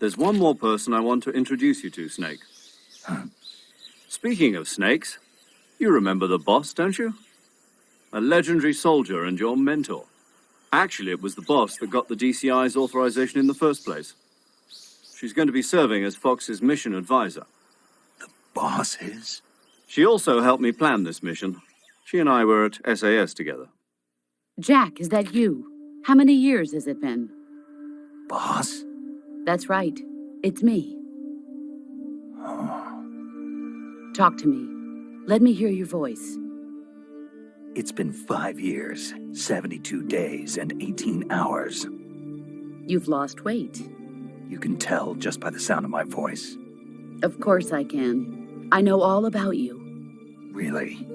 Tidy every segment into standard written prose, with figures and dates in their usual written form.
There's one more person I want to introduce you to, Snake. Speaking of snakes, you remember the boss, don't you? A legendary soldier and your mentor. Actually, it was the boss that got the DCI's authorization in the first place. She's going to be serving as Fox's mission advisor. The boss is? She also helped me plan this mission. She and I were at SAS together. Jack, is that you? How many years has it been? Boss? That's right. It's me. Talk to me. Let me hear your voice. It's been 5 years, 72 days, and 18 hours. You've lost weight. You can tell just by the sound of my voice. Of course I can. I know all about you. Really?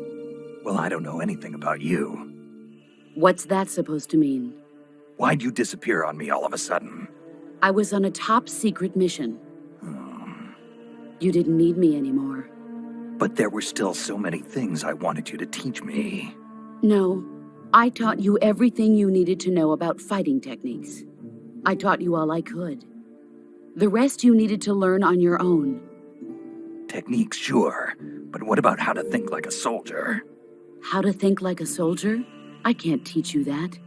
Well, I don't know anything about you. What's that supposed to mean? Why'd you disappear on me all of a sudden? I was on a top-secret mission. You didn't need me anymore. But there were still so many things I wanted you to teach me. No, I taught you everything you needed to know about fighting techniques. I taught you all I could. The rest you needed to learn on your own. Techniques, sure. But what about how to think like a soldier? How to think like a soldier? I can't teach you that.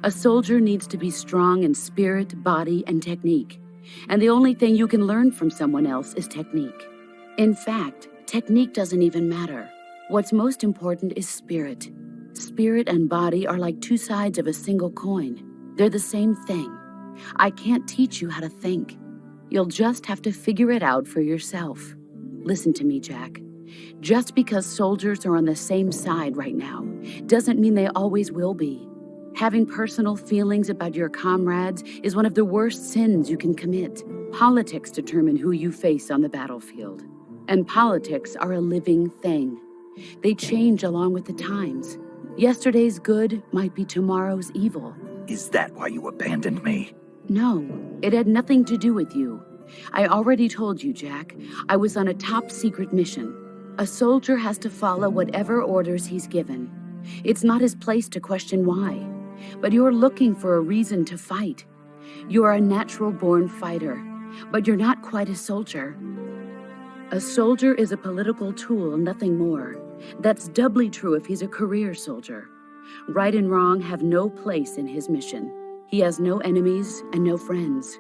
A soldier needs to be strong in spirit, body, and technique. And the only thing you can learn from someone else is technique. In fact, technique doesn't even matter. What's most important is spirit. Spirit and body are like two sides of a single coin. They're the same thing. I can't teach you how to think. You'll just have to figure it out for yourself. Listen to me, Jack. Just because soldiers are on the same side right now doesn't mean they always will be. Having personal feelings about your comrades is one of the worst sins you can commit. Politics determine who you face on the battlefield. And politics are a living thing. They change along with the times. Yesterday's good might be tomorrow's evil. Is that why you abandoned me? No, it had nothing to do with you. I already told you, Jack. I was on a top-secret mission. A soldier has to follow whatever orders he's given. It's not his place to question why. But you're looking for a reason to fight. You're a natural-born fighter, but you're not quite a soldier. A soldier is a political tool, nothing more. That's doubly true if he's a career soldier. Right and wrong have no place in his mission. He has no enemies and no friends.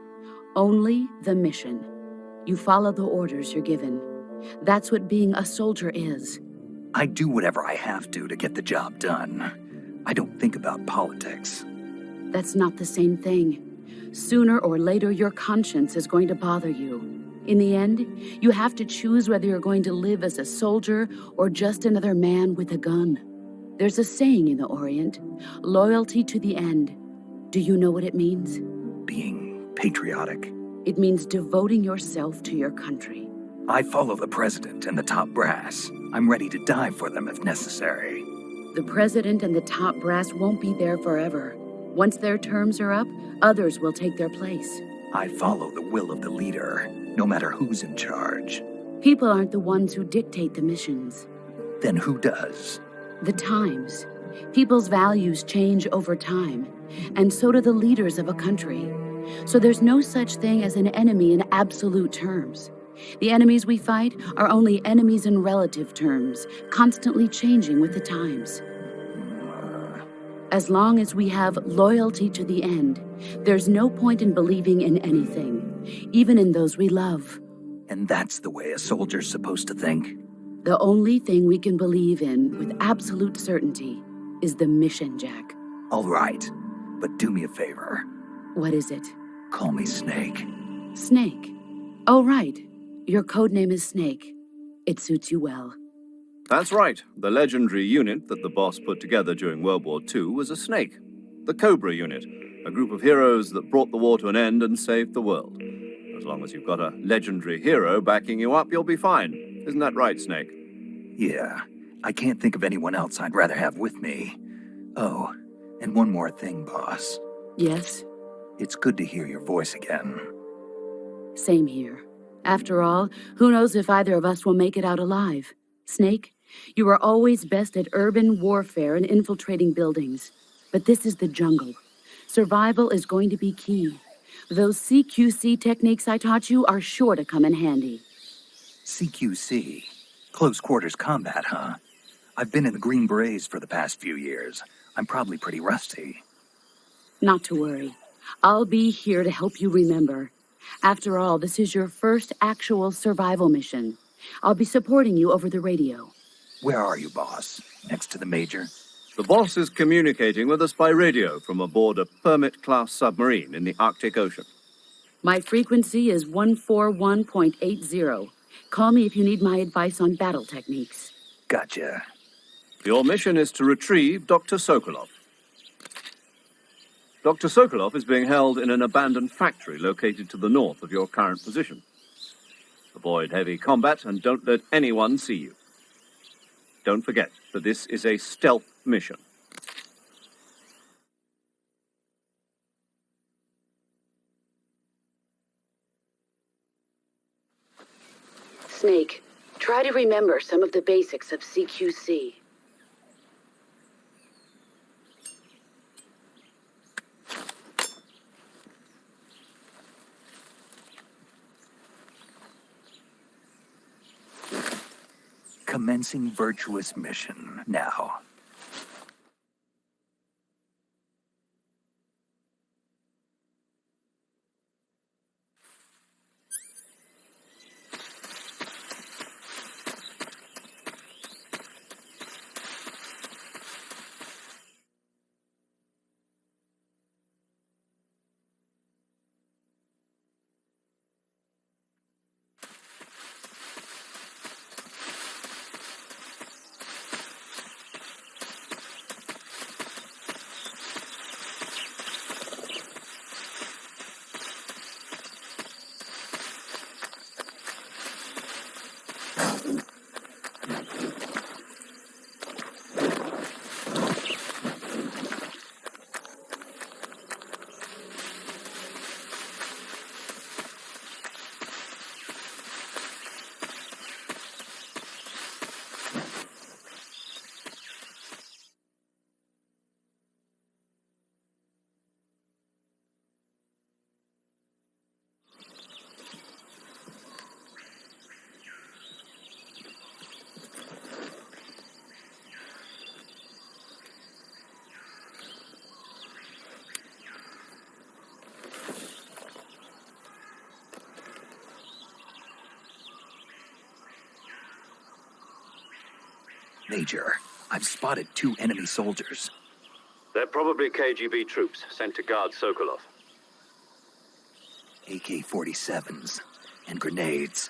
Only the mission. You follow the orders you're given. That's what being a soldier is. I do whatever I have to get the job done. I don't think about politics. That's not the same thing. Sooner or later, your conscience is going to bother you. In the end, you have to choose whether you're going to live as a soldier or just another man with a gun. There's a saying in the Orient, loyalty to the end. Do you know what it means? Being patriotic. It means devoting yourself to your country. I follow the president and the top brass. I'm ready to die for them if necessary. The president and the top brass won't be there forever. Once their terms are up, others will take their place. I follow the will of the leader, no matter who's in charge. People aren't the ones who dictate the missions. Then who does? The times. People's values change over time, and so do the leaders of a country. So there's no such thing as an enemy in absolute terms. The enemies we fight are only enemies in relative terms, constantly changing with the times. As long as we have loyalty to the end, there's no point in believing in anything, even in those we love. And that's the way a soldier's supposed to think? The only thing we can believe in with absolute certainty is the mission, Jack. All right, but do me a favor. What is it? Call me Snake. Snake. Oh, right. Your code name is Snake. It suits you well. That's right. The legendary unit that the boss put together during World War II was a snake. The Cobra unit, a group of heroes that brought the war to an end and saved the world. As long as you've got a legendary hero backing you up, you'll be fine. Isn't that right, Snake? Yeah, I can't think of anyone else I'd rather have with me. Oh, and one more thing, boss. Yes? It's good to hear your voice again. Same here. After all, who knows if either of us will make it out alive? Snake, you are always best at urban warfare and infiltrating buildings. But this is the jungle. Survival is going to be key. Those CQC techniques I taught you are sure to come in handy. CQC. Close quarters combat, huh? I've been in the Green Berets for the past few years. I'm probably pretty rusty. Not to worry. I'll be here to help you remember. After all, this is your first actual survival mission. I'll be supporting you over the radio. Where are you, boss? Next to the Major? The boss is communicating with us by radio from aboard a Permit-class submarine in the Arctic Ocean. My frequency is 141.80. Call me if you need my advice on battle techniques. Gotcha. Your mission is to retrieve Dr. Sokolov. Dr. Sokolov is being held in an abandoned factory located to the north of your current position. Avoid heavy combat and don't let anyone see you. Don't forget that this is a stealth mission. Snake, try to remember some of the basics of CQC. Commencing virtuous mission now. Major, I've spotted 2 enemy soldiers. They're probably KGB troops sent to guard Sokolov. AK-47s and grenades.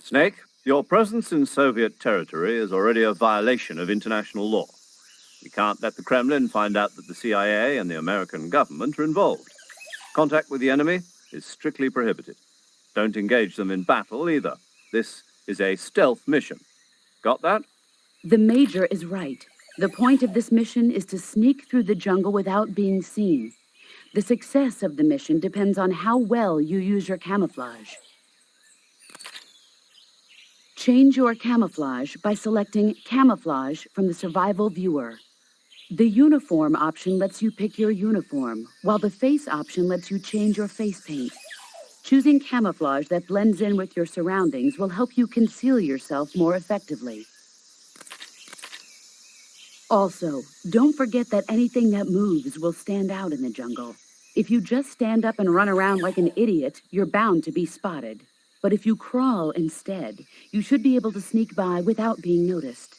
Snake, your presence in Soviet territory is already a violation of international law. We can't let the Kremlin find out that the CIA and the American government are involved. Contact with the enemy is strictly prohibited. Don't engage them in battle either. This is a stealth mission. Got that? The Major is right. The point of this mission is to sneak through the jungle without being seen. The success of the mission depends on how well you use your camouflage. Change your camouflage by selecting Camouflage from the Survival Viewer. The Uniform option lets you pick your uniform, while the Face option lets you change your face paint. Choosing camouflage that blends in with your surroundings will help you conceal yourself more effectively. Also, don't forget that anything that moves will stand out in the jungle. If you just stand up and run around like an idiot, you're bound to be spotted. But if you crawl instead, you should be able to sneak by without being noticed.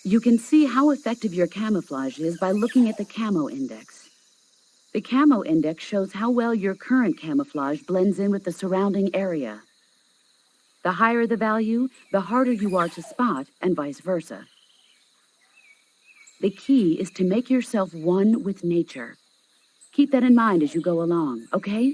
You can see how effective your camouflage is by looking at the Camo Index. The Camo Index shows how well your current camouflage blends in with the surrounding area. The higher the value, the harder you are to spot, and vice versa. The key is to make yourself one with nature. Keep that in mind as you go along, okay?